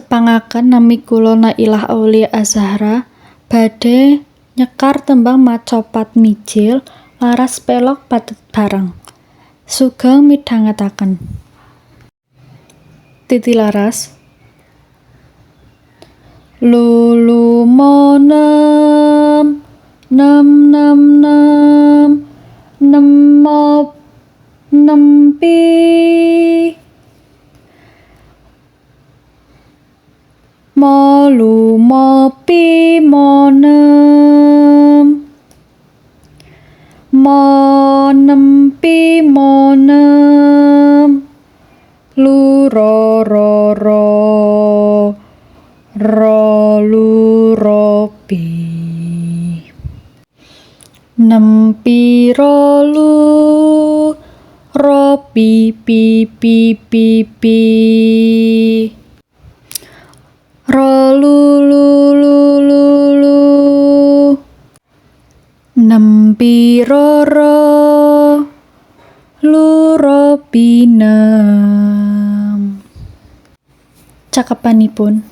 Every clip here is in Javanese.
Tepangaken nami kula Nailah Aulia Azahra badhe nyekar tembang macapat mijil laras pelok pathet bareng. Sugeng midhangetaken. Titilaras. Lulu monem nem nem nem nemop nempi molu mopi monem monempi monem lu ro ro ro ro lu ro pi nempi ro lu ro pi pi pi pi pi ro lu lu lu lu lu nempi ro ro lu ro pi nem. Cakepanipun.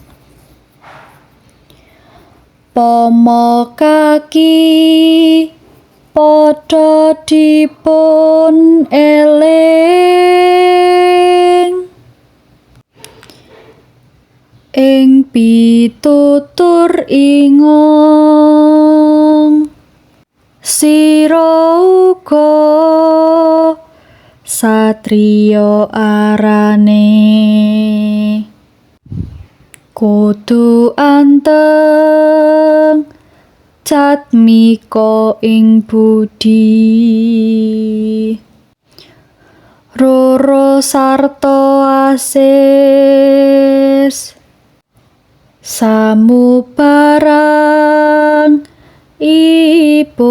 Pomo kaki padha dipun eling ing pitutur ingong sira uga satriya arane kudu anteng catmika ing budi roro sarta asis samubarang ipun